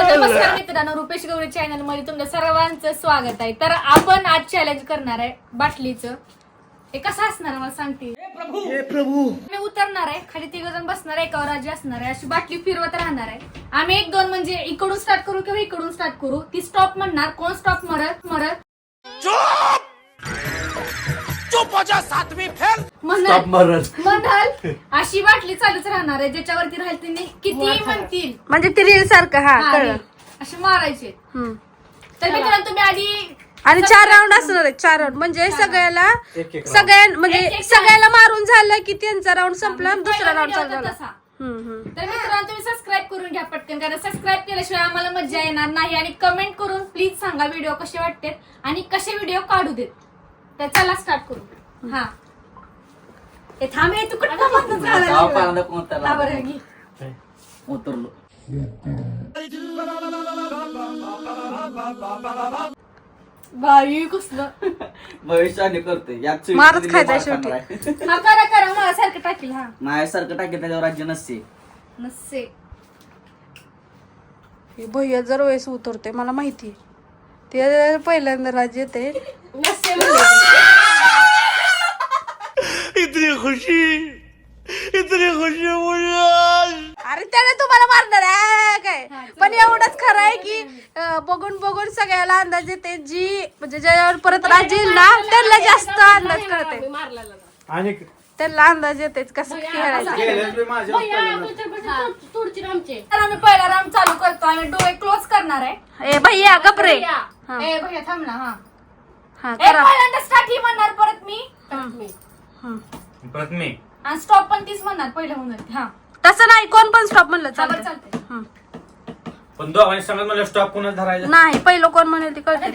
नमस्कार मित्रांनो, रुपेश गौरी चॅनल मध्ये तुमच्या सर्वांचं स्वागत आहे. तर आपण आज चॅलेंज करणार आहे बाटलीचं. हे कसं असणार मला सांगते. हे प्रभू मी उतरणार आहे, खाली 3 जण बसणार आहे, एकावर राजी असणार आहे, अशी बाटली फिरवत राहणार आहे. आम्ही 1-2 म्हणजे इकडून स्टार्ट करू किंवा इकडून स्टार्ट करू. ती स्टॉप म्हणणार, कोण स्टॉप मरत म्हणाल अशी बाटली चालूच राहणार आहे. ज्याच्यावरती राहील त्यांनी किती म्हणतील म्हणजे ते रील सारखं. हा कळलं. असे मारायचे. तर मित्रांनो तुम्ही आधी आणि 4 राऊंड असणार आहेत. 4 राऊंड म्हणजे सगळ्याला म्हणजे सगळ्याला मारून झालं की त्यांचा राऊंड संपला, दुसरा राऊंड चालू झाला. तर मित्रांनो तुम्ही सबस्क्राईब करून घ्या पटकन, कारण सबस्क्राईब केल्याशिवाय आम्हाला मजा येणार नाही. आणि कमेंट करून प्लीज सांगा व्हिडिओ कसे वाटते आणि कसे व्हिडिओ काढू देत. तर चला स्टार्ट करू. हा हे थांब, हे तू कुठं उतरलो. बाई कसलं भविष्याने करतोय यात मारच खायचा शेवटी. हा करा करा, मला सारखं टाकील. हा माझ्यासारखं टाकेल त्याच्यावर राज्य नसते. नसते. भैया जर वेळेस उतरते मला माहिती. ते पहिल्यांदा राज्य येते. नसते इतनी खुशी अरे त्याने तुम्हाला मारणार आहे काय. पण एवढंच खरं आहे की बघून बघून सगळ्याला अंदाज येते. जी म्हणजे ज्यावर परत राज्य येईल ना त्याला जास्त अंदाज कळते आणि त्याला अंदाज येतेच कसं खेळायचं. तर आम्ही पहिला राऊंड चालू करतो. आम्ही डोळे क्लोज करणार आहे. ए भैया गपरे. ए भैया थांब ना. हा हा ए पहिल्यांदा स्टार्ट ही म्हणणार, परत मी आणि स्टॉप पण तीच म्हणणार. पहिलं म्हणणार. हा तसं नाही, कोण पण स्टॉप म्हणलं चालतं. चालतंय. पण दोघांनी सांगत मला स्टॉप कोणाच धरायला. नाही पहिलं कोण म्हणेल ते कळते.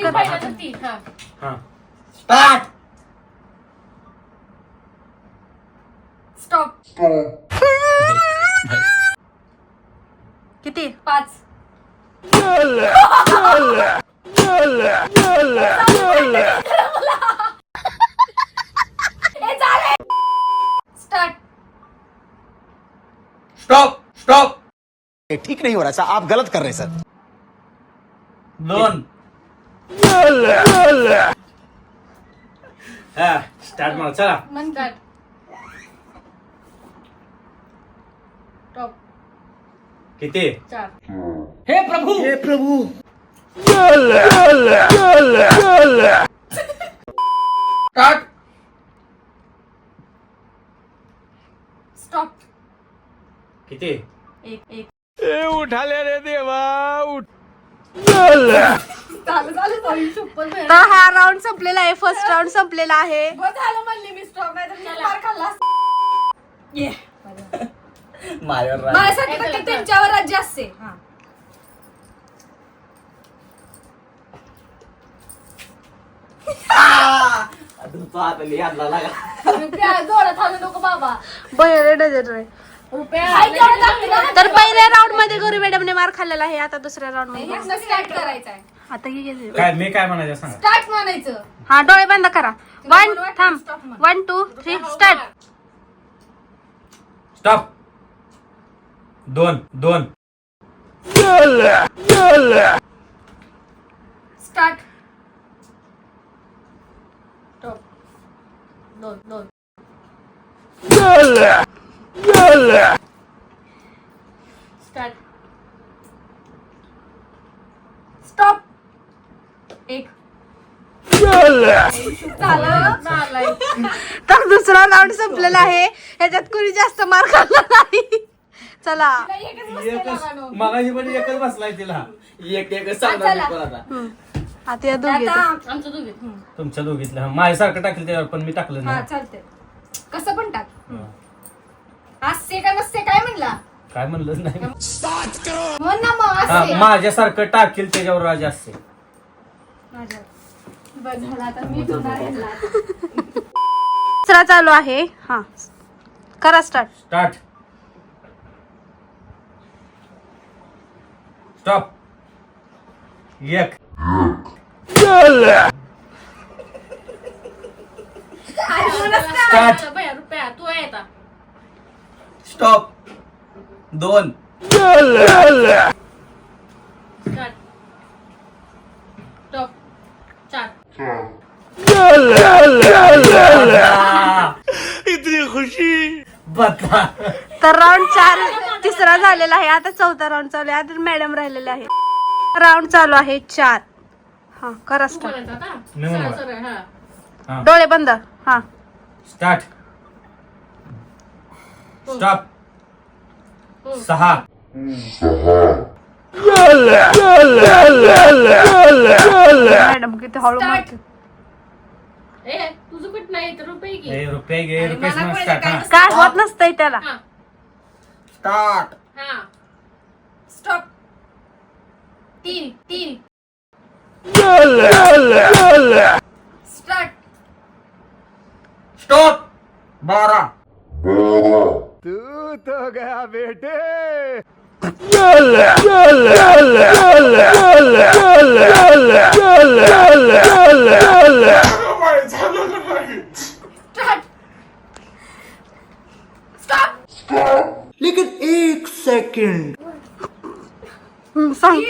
स्टार्ट. स्टॉप. किती 5. स्टार्ट. Stop stop. ठीक नहीं हो रहा सर, आप गलत कर रहे हैं सर. 2. हा स्टार्ट मला चला. म्हणतात टॉप. किती 4. हे प्रभू स्टार्ट. स्टॉप. किती 1. उठाले रे देवा उठ. तर हा राऊंड संपलेला आहे. फर्स्ट राऊंड संपलेला आहे. झालं म्हणली मी स्टॉप, नाही तर मार खाल्ला. माझ्यावर माझ्यासाठी फक्त त्यांच्यावर राज्य असते. हा जोरात हाणू नको बाबा. भैया डझन रे. तर पहिल्या राऊंड मध्ये गौरी मॅडमने मार खाल्लेला आहे. आता दुसऱ्या राऊंड मध्ये स्टार्ट करायचं आहे. आता हे घे. काय मी काय म्हणायचं सांगा. स्टार्ट म्हणायचं. हा डोळे बंद करा. 1 थांब 1 2 3 start. Stop. 2 start. Stop. 2 start. Stop. 1. तर दुसरा राऊंड संपलेला आहे. ह्याच्यात कुणी जास्त मार खाल्ला नाही. चला मगाशी पण एकच बसलाय तिला. एक सांगणार. आता या दोघी आमचं दोघे. तुमच्या दोघीतलं माझ्यासारखं टाकलं त्यावर, पण मी टाकलं हा नाही. चालतंय. कसं पण टाक. हास्य काय नसते काय म्हणला. काय म्हणलंच नाही. म्हण ना मग हा हास्य. माझ्यासारखं टाकेल त्याच्यावर राजा असते. बस झालं आता मी होणार ह्याला. दुसरा चालू आहे. हा करा स्टार्ट. स्टार्ट. स्टॉप. 1 स्टार्ट. रुपया तू आहे आता. स्टॉप. 2 पत्ता. तर राऊंड 4 तिसरा झालेला आहे. आता चौथा राऊंड चालू आहे. आता मॅडम राहिलेले आहे. राऊंड चालू आहे 4. हा करा स्टार्ट. नाही म्हणा. हा. डोळे बंद. हा स्टार्ट. स्टॉप. 6. मॅडम किती हळू मारते. तुझं कुठ नाही तर रुपये घे. ए, रुपये घे. रुपये स्टार्ट. हा. काय होत नसतंय त्याला. स्टार्ट. हा स्टॉप. 3 स्टार्ट. स्टॉप. 12. तू तो गया बेटे. स्टार्ट. स्टॉप. लेकिन 1 सेकंड. सांग.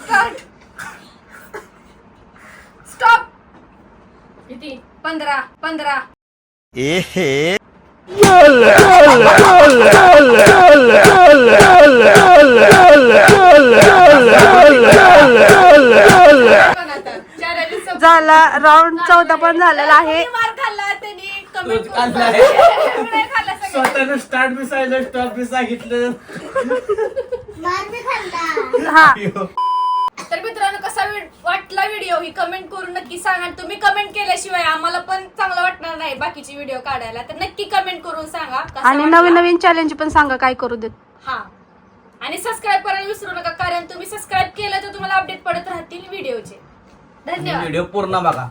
स्टार्ट. स्टॉप. किती? 15. एहे झाला राऊंड 14 पण झालेला आहे. मार खाल्ला त्यांनी. कमेंट खाल्लाय. खाल्ला सगळं. स्वतःनं स्टार्ट बी सांगितलं, स्टॉप बी सांगितलं. हा तर मित्रांनो कसा वाटला व्हिडिओ ही कमेंट करून नक्की सांगा. तुम्ही कमेंट केल्याशिवाय आम्हाला पण चांगलं वाटणार नाही बाकीचे व्हिडिओ काढायला. तर नक्की कमेंट करून सांगा कसा आणि वाटला. नवीन चॅलेंज पण सांगा काय करू देत. हा आणि सबस्क्राईब करायला विसरू नका कारण तुम्ही सबस्क्राईब केलं तर तुम्हाला अपडेट पडत राहतील व्हिडिओचे. धन्यवाद. व्हिडिओ पूर्ण बघा.